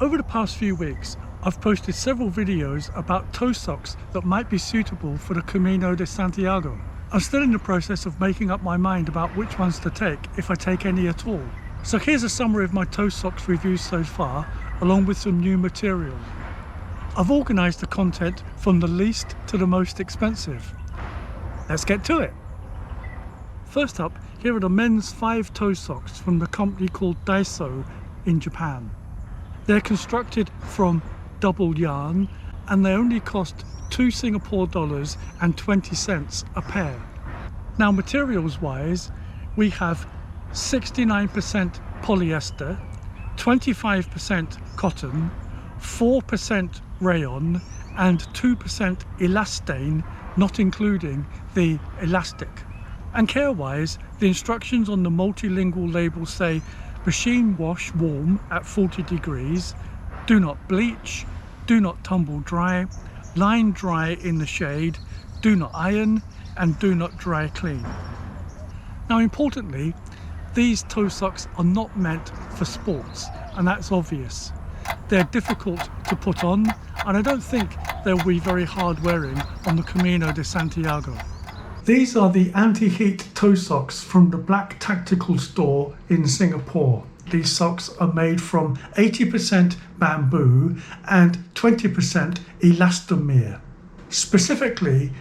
Over the past few weeks, I've posted several videos about toe socks that might be suitable for the Camino de Santiago. I'm still in the process of making up my mind about which ones to take, if I take any at all. So here's a summary of my toe socks reviews so far, along with some new material. I've organised the content from the least to the most expensive. Let's get to it. First up, here are the men's 5 toe socks from the company called Daiso in Japan. They're constructed from double yarn and they only cost 2 Singapore dollars and 20 cents a pair. Now materials wise, we have 69% polyester, 25% cotton, 4% rayon and 2% elastane, not including the elastic. And care wise, the instructions on the multilingual label say machine wash warm at 40 degrees, do not bleach, do not tumble dry, line dry in the shade, do not iron, and do not dry clean. Now importantly, these toe socks are not meant for sports, and that's obvious. They're difficult to put on, and I don't think they'll be very hard wearing on the Camino de Santiago. These are the AntiHeat Toe Socks from the Black Tactical store in Singapore. These socks are made from 80% bamboo and 20% elastomere. Specifically,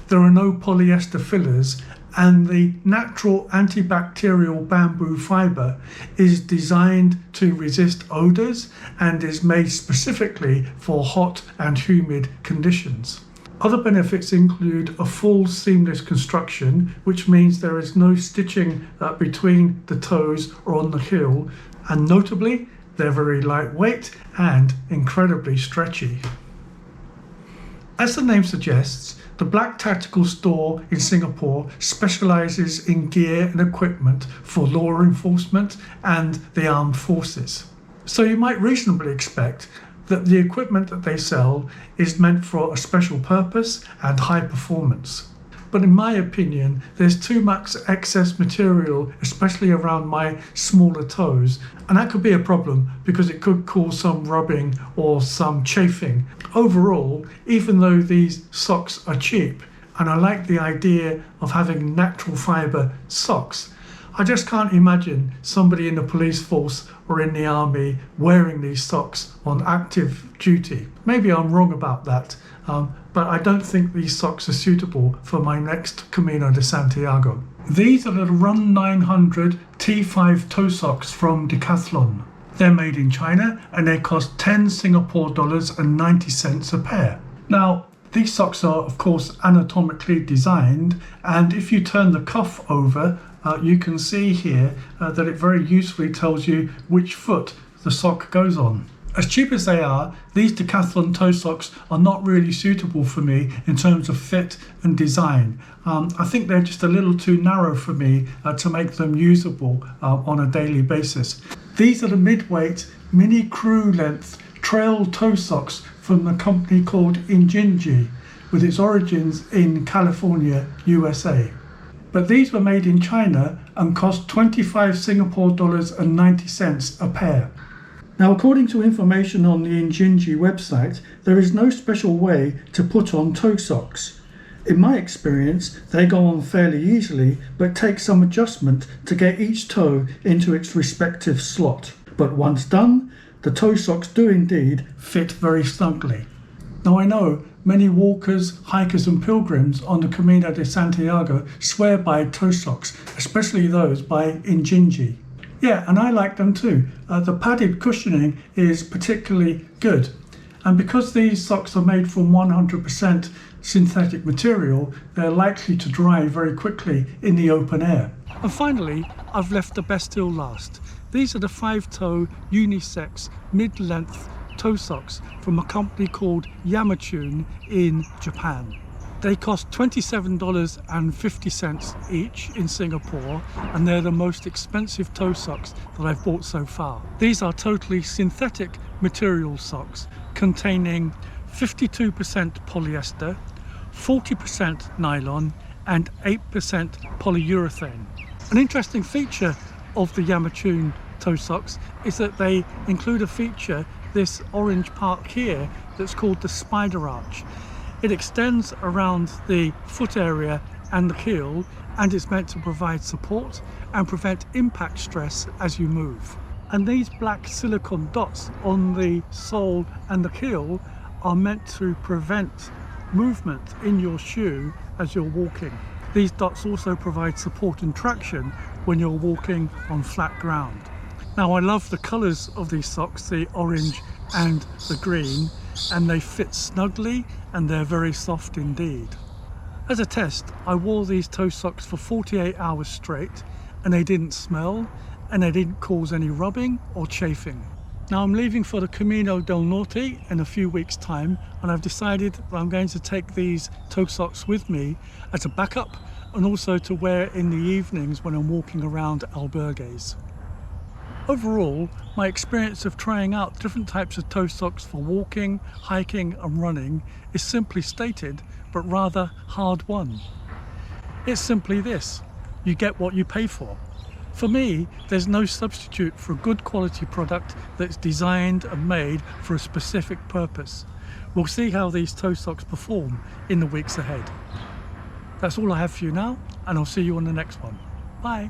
there are no polyester fillers, and the natural antibacterial bamboo fibre is designed to resist odours and is made specifically for hot and humid conditions. Other benefits include a full seamless construction, which means there is no stitching between the toes or on the heel, and notably, they're very lightweight and incredibly stretchy. As the name suggests, the Black Tactical store in Singapore specialises in gear and equipment for law enforcement and the armed forces. So you might reasonably expect that the equipment that they sell is meant for a special purpose and high performance. But in my opinion, there's too much excess material, especially around my smaller toes, and that could be a problem because it could cause some rubbing or some chafing. Overall, even though these socks are cheap, and I like the idea of having natural fibre socks, I just can't imagine somebody in the police force or in the army wearing these socks on active duty. Maybe I'm wrong about that, but I don't think these socks are suitable for my next Camino de Santiago. These are the Run 900 T5 toe socks from Decathlon. They're made in China and they cost 10 Singapore dollars and 90 cents a pair. Now, these socks are of course anatomically designed, and if you turn the cuff over, you can see here that it very usefully tells you which foot the sock goes on. As cheap as they are, these Decathlon toe socks are not really suitable for me in terms of fit and design. I think they're just a little too narrow for me to make them usable on a daily basis. These are the mid-weight mini crew length trail toe socks from a company called Inginji, with its origins in California, USA. But these were made in China and cost 25 Singapore dollars and 90 cents a pair. Now, according to information on the Inginji website, there is no special way to put on toe socks. In my experience, they go on fairly easily, but take some adjustment to get each toe into its respective slot. But once done, the toe socks do indeed fit very snugly. Now I know many walkers, hikers and pilgrims on the Camino de Santiago swear by toe socks, especially those by Inginji. Yeah, and I like them too. The padded cushioning is particularly good. And because these socks are made from 100% synthetic material, they're likely to dry very quickly in the open air. And finally, I've left the best till last. These are the 5-toe unisex mid-length toe socks from a company called Yamamoto in Japan. They cost $27.50 each in Singapore, and they're the most expensive toe socks that I've bought so far. These are totally synthetic material socks containing 52% polyester, 40% nylon and 8% polyurethane. An interesting feature of the Yamamoto Toe Socks is that they include a feature this orange part here that's called the spider arch. It extends around the foot area and the heel, and it's meant to provide support and prevent impact stress as you move. And these black silicone dots on the sole and the heel are meant to prevent movement in your shoe as you're walking. These dots also provide support and traction when you're walking on flat ground. Now, I love the colours of these socks, the orange and the green, and they fit snugly and they're very soft indeed. As a test, I wore these toe socks for 48 hours straight, and they didn't smell and they didn't cause any rubbing or chafing. Now I'm leaving for the Camino del Norte in a few weeks' time, and I've decided that I'm going to take these toe socks with me as a backup and also to wear in the evenings when I'm walking around albergues. Overall, my experience of trying out different types of toe socks for walking, hiking and running is simply stated, but rather hard won. It's simply this: you get what you pay for. For me, there's no substitute for a good quality product that's designed and made for a specific purpose. We'll see how these toe socks perform in the weeks ahead. That's all I have for you now, and I'll see you on the next one. Bye.